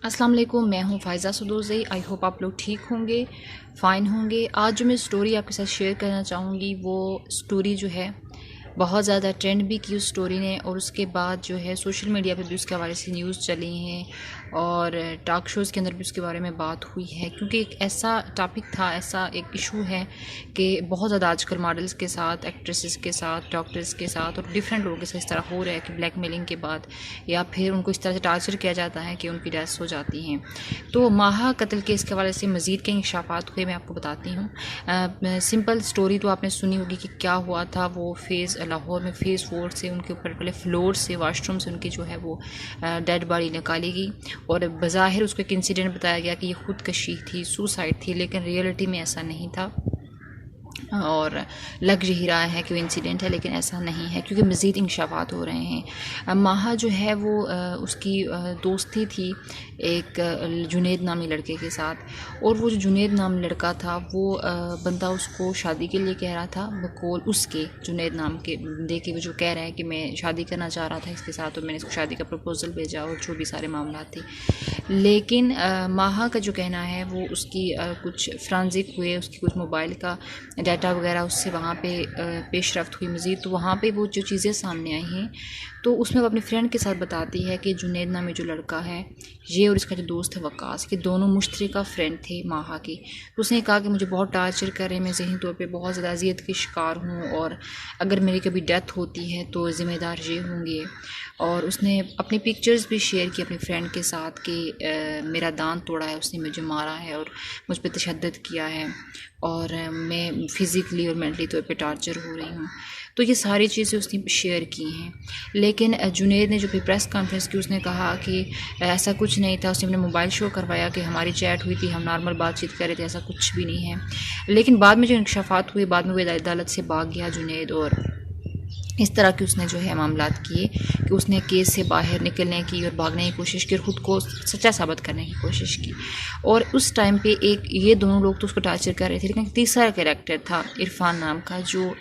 अस्सलाम वालेकुम, मैं हूँ फ़ायज़ा सदोज़ई। आई होप आप लोग ठीक होंगे, फ़ाइन होंगे। आज जो मैं स्टोरी आपके साथ शेयर करना चाहूँगी वो स्टोरी जो है बहुत ज़्यादा ट्रेंड भी की उस स्टोरी ने, और उसके बाद जो है सोशल मीडिया पे भी उसके हवाले से न्यूज़ चली हैं और टॉक शोज़ के अंदर भी उसके बारे में बात हुई है, क्योंकि एक ऐसा टॉपिक था, ऐसा एक इशू है कि बहुत ज़्यादा आजकल मॉडल्स के साथ, एक्ट्रेसेस के साथ, डॉक्टर्स के साथ और डिफरेंट लोगों के साथ इस तरह हो रहा है कि ब्लैकमेलिंग के बाद या फिर उनको इस तरह से टार्चर किया जाता है कि उनकी डेथ्स हो जाती हैं। तो माहा कत्ल केस के हवाले से मज़ीद कई इंकशाफात हुए, मैं आपको बताती हूँ। सिंपल स्टोरी तो आपने सुनी होगी कि क्या हुआ था। वो लाहौर में फ़ेज़ 4 से उनके ऊपर पहले फ्लोर से, वाशरूम से उनकी जो है वो डेड बॉडी निकाली गई और बज़ाहिर उसको एक इंसिडेंट बताया गया कि ये खुदकशी थी, सुसाइड थी, लेकिन रियलिटी में ऐसा नहीं था और लग यही रहा है कि वो इंसिडेंट है, लेकिन ऐसा नहीं है क्योंकि मज़ीद इंकशाफात हो रहे हैं। माहा जो है वो उसकी दोस्ती थी एक जुनैद नामी लड़के के साथ, और वो जो जुनैद नाम लड़का था वो बंदा उसको शादी के लिए कह रहा था बकौल उसके, जुनैद नाम के बंदे के, वो जो कह रहा है कि मैं शादी करना चाह रहा था इसके साथ और मैंने इसको शादी का प्रपोज़ल भेजा और जो भी सारे मामला थे। लेकिन माहा का जो कहना है वो उसकी कुछ फ्रांजिक हुए, उसकी कुछ मोबाइल का डाटा वगैरह उससे वहाँ पे पेशरफ्त हुई मज़ीद, तो वहाँ पे वो जो चीज़ें सामने आई हैं तो उसमें वो अपनी फ्रेंड के साथ बताती है कि जुनैद नामी जो लड़का है ये और इसका जो दोस्त है वकास, के दोनों मुश्तरका फ्रेंड थे माहा की। तो उसने कहा कि मुझे बहुत टार्चर कर रहे हैं, मैं ज़हनी तौर पे बहुत ज़्यादा अजियत की शिकार हूँ और अगर मेरी कभी डेथ होती है तो ज़िम्मेदार ये होंगे। और उसने अपनी पिक्चर्स भी शेयर की अपनी फ्रेंड के साथ कि मेरा दांत तोड़ा है उसने, मुझे मारा है और मुझ पर तशद्दुद किया है और मैं फ़िज़िकली और मेंटली तौर पे टार्चर हो रही हूँ। तो ये सारी चीज़ें उसने शेयर की हैं। लेकिन जुनैद ने जो भी प्रेस कॉन्फ्रेंस की उसने कहा कि ऐसा कुछ नहीं था। उसने अपने मोबाइल शो करवाया कि हमारी चैट हुई थी, हम नॉर्मल बातचीत कर रहे थे, ऐसा कुछ भी नहीं है। लेकिन बाद में जो इंकशाफात हुए, बाद में वो अदालत से भाग गया जुनैद और इस तरह के उसने जो है मामलात किए कि उसने केस से बाहर निकलने की और भागने की कोशिश की और ख़ुद को सच्चा साबित करने की कोशिश की। और उस टाइम पे एक ये दोनों लोग तो उसको टार्चर कर रहे थे, लेकिन तीसरा कैरेक्टर था इरफान नाम का जो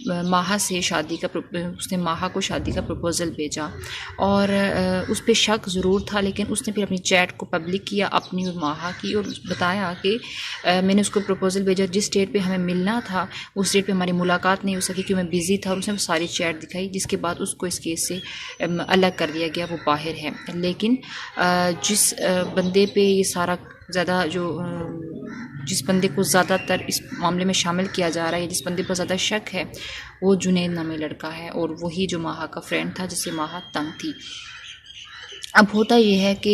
माहा से शादी का उसने माहा को शादी का प्रपोज़ल भेजा और उस पर शक ज़रूर था, लेकिन उसने फिर अपनी चैट को पब्लिक किया अपनी और माहा की और बताया कि मैंने उसको प्रपोज़ल भेजा, जिस डेट पे हमें मिलना था उस डेट पे हमारी मुलाकात नहीं हो सकी क्योंकि मैं बिज़ी था, और उसने सारी चैट दिखाई, जिसके बाद उसको इस केस से अलग कर दिया गया, वो बाहर है। लेकिन जिस बंदे पे ये सारा ज़्यादा जिस बंदे को ज़्यादातर इस मामले में शामिल किया जा रहा है, जिस बंदे पर ज़्यादा शक है, वो जुनैद नामी लड़का है और वही जो माहा का फ्रेंड था जिससे माहा तंग थी। अब होता ये है कि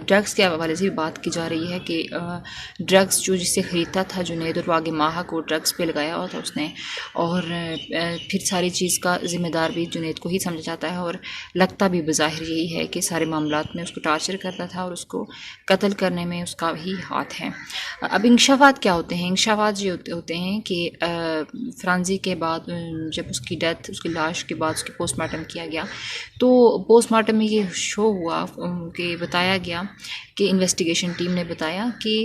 ड्रग्स के हवाले से भी बात की जा रही है कि ड्रग्स जो जिससे ख़रीदता था जुनैद, और वो आगे माहा को ड्रग्स पे लगाया हुआ था उसने, और फिर सारी चीज़ का ज़िम्मेदार भी जुनैद को ही समझा जाता है और लगता भी बज़ाहिर यही है कि सारे मामलात में उसको टार्चर करता था और उसको कत्ल करने में उसका ही हाथ है। अब इंकशाफात क्या होते हैं? इंकशाफात ये होते हैं कि फ्रांजी के बाद जब उसकी डेथ, उसकी लाश के बाद उसकी पोस्टमार्टम किया गया, तो पोस्टमार्टम में ये शो हुआ कि बताया गया कि इन्वेस्टिगेशन टीम ने बताया कि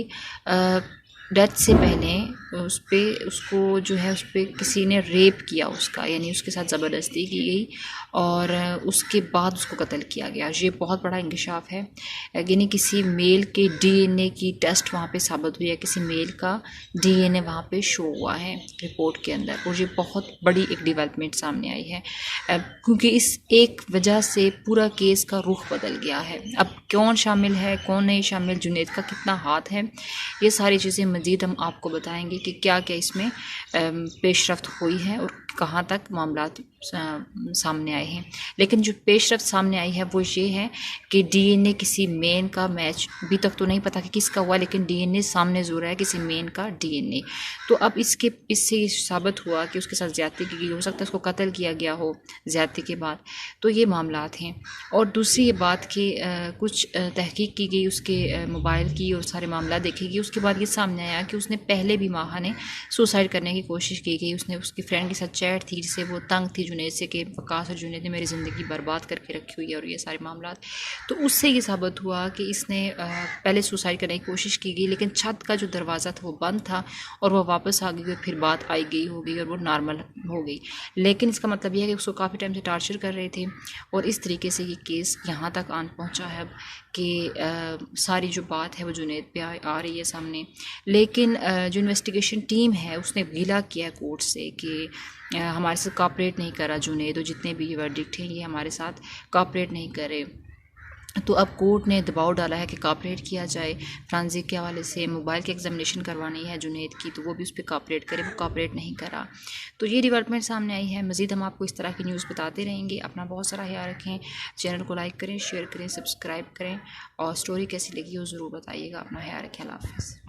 डेथ से पहले उसको जो है उस पर किसी ने रेप किया उसका, यानी उसके साथ ज़बरदस्ती की गई और उसके बाद उसको कत्ल किया गया। ये बहुत बड़ा इंकशाफ है, यानी किसी मेल के डीएनए की टेस्ट वहाँ पे साबित हुई है, किसी मेल का डीएनए वहाँ पे शो हुआ है रिपोर्ट के अंदर, और ये बहुत बड़ी एक डेवलपमेंट सामने आई है क्योंकि इस एक वजह से पूरा केस का रुख बदल गया है। अब कौन शामिल है, कौन नहीं शामिल, जुनैद का कितना हाथ है, ये सारी चीज़ें मज़ीद हम आपको बताएंगे कि क्या क्या इसमें पेशरफ्त हुई है और कहाँ तक मामलात सामने आए हैं। लेकिन जो पेशरफ्त सामने आई है वो ये है कि डीएनए किसी मेन का मैच, अभी तक तो नहीं पता कि किसका हुआ, लेकिन डीएनए सामने ज़रूर है किसी मेन का डीएनए। तो अब इससे साबित हुआ कि उसके साथ ज़्यादती की गई, हो सकता है उसको कत्ल किया गया हो ज़्यादती के बाद। तो ये मामलात हैं। और दूसरी ये बात कि कुछ तहकीक की गई उसके मोबाइल की और सारे मामला देखे गए, उसके बाद ये सामने आया कि उसने पहले भी माहा ने सुसाइड करने की कोशिश की गई। उसने उसकी फ्रेंड के साथ चैट थी जिससे वो तंग थी जुनैद से कि वकास और जुनैद ने मेरी ज़िंदगी बर्बाद करके रखी हुई है और ये सारे मामला। तो उससे ये साबित हुआ कि इसने पहले सुसाइड करने की कोशिश की गई, लेकिन छत का जो दरवाज़ा था वो बंद था और वो वापस आ गई और फिर बात आई गई हो गई और वो नॉर्मल हो गई। लेकिन इसका मतलब यह है कि उसको काफ़ी टाइम से टार्चर कर रहे थे और इस तरीके से ये केस यहाँ तक आन पहुँचा है कि सारी जो बात है वो जुनैद पे आ रही है सामने। लेकिन जो इन्वेस्टिगेशन टीम है उसने गिला किया है कोर्ट से कि हमारे साथ कॉपरेट नहीं करा जुनैद, और जितने भी वर्डिक्ट हैं ये हमारे साथ कॉपरेट नहीं करे। तो अब कोर्ट ने दबाव डाला है कि कॉपरेट किया जाए। फ्रांसिक के हवाले से मोबाइल की एग्जामिनेशन करवानी है जुनैद की, तो वो भी उस पर कॉपरेट करे, वो कॉपरेट नहीं करा। तो ये डेवलपमेंट सामने आई है। मज़ीद हम आपको इस तरह की न्यूज़ बताते रहेंगे। अपना बहुत सारा ख्याल रखें। चैनल को लाइक करें, शेयर करें, सब्सक्राइब करें और स्टोरी कैसी लगी हो ज़रूर बताइएगा। अपना ख्याल रखें। अल्लाह हाफ़िज़।